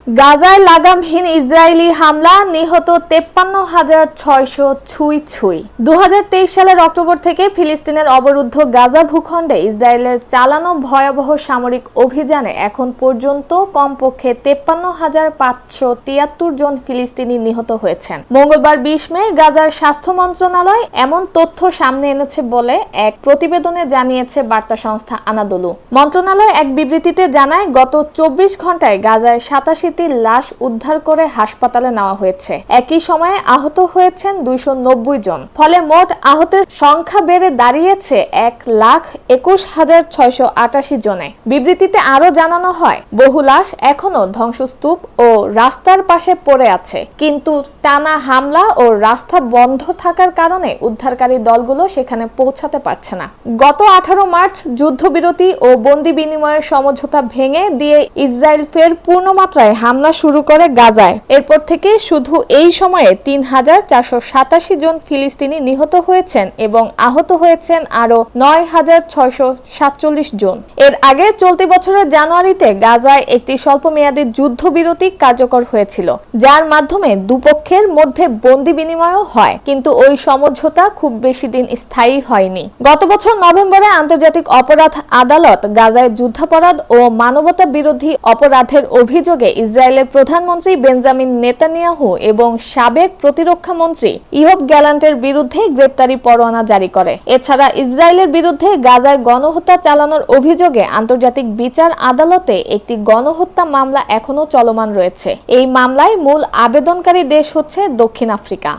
গাজায় লাগামহীন ইসরায়েলি হামলা, নিহত 53,600 ছুঁই। 2023 সালের অক্টোবর থেকে ফিলিস্তিনের অবরুদ্ধ গাজা ভূখণ্ডে ইসরায়েলের চালানো ভয়াবহ সামরিক অভিযানে এখন পর্যন্ত কমপক্ষে 53,573 জন ফিলিস্তিনি নিহত হয়েছেন। মঙ্গলবার 20 মে গাজার স্বাস্থ্য মন্ত্রণালয় এমন তথ্য সামনে এনেছে বলে এক প্রতিবেদনে জানিয়েছে বার্তা সংস্থা আনাদোলু। মন্ত্রণালয় এক বিবৃতিতে জানায়, গত 24 ঘন্টায় গাজায় 87 লাশ উদ্ধার করে হাসপাতালে নেওয়া হয়েছে। একই সময়ে আহত হয়েছেন 290 জন। ফলে মোট আহতের সংখ্যা বেড়ে দাঁড়িয়েছে 1,21,688 জনে। বিবৃতিতে আরো জানানো হয়, বহু লাশ এখনো ধ্বংসস্তূপ ও রাস্তার পাশে পড়ে আছে, কিন্তু টানা হামলা ও রাস্তা বন্ধ থাকার কারণে উদ্ধারকারী দলগুলো সেখানে পৌঁছাতে পারছে না। গত 18 মার্চ যুদ্ধবিরতি ও বন্দি বিনিময়ের সমঝোতা ভেঙে দিয়ে ইসরায়েল ফের পূর্ণমাত্রায় হামলা শুরু করে গাজায়। এরপর থেকে শুধু এই সময়ে 3,487 জন ফিলিস্তিনি নিহত হয়েছেন এবং আহত হয়েছেন আরো 9,647 জন। এর আগে চলতি বছরের জানুয়ারিতে গাজায় একটি স্বল্পমেয়াদী যুদ্ধবিরতি কার্যকর হয়েছিল, যার মাধ্যমে দুপক্ষের মধ্যে বন্দি বিনিময়ও হয়, কিন্তু ওই সমঝোতা খুব বেশি দিন স্থায়ী হয়নি। গত বছর নভেম্বরে আন্তর্জাতিক অপরাধ আদালত গাজায় যুদ্ধাপরাধ ও মানবতা বিরোধী অপরাধের অভিযোগে ইসরায়েলের প্রধানমন্ত্রী বেঞ্জামিন নেতানিয়াহু এবং সাবেক প্রতিরক্ষা মন্ত্রী ইয়োভ গ্যালান্টের বিরুদ্ধে গ্রেপ্তারি পরোয়ানা জারি করে। এছাড়া ইসরায়েলের বিরুদ্ধে গাজায় গণহত্যা চালানোর অভিযোগে আন্তর্জাতিক বিচার আদালতে একটি গণহত্যা মামলা এখনো চলমান রয়েছে। এই মামলায় মূল আবেদনকারী দেশ হচ্ছে দক্ষিণ আফ্রিকা।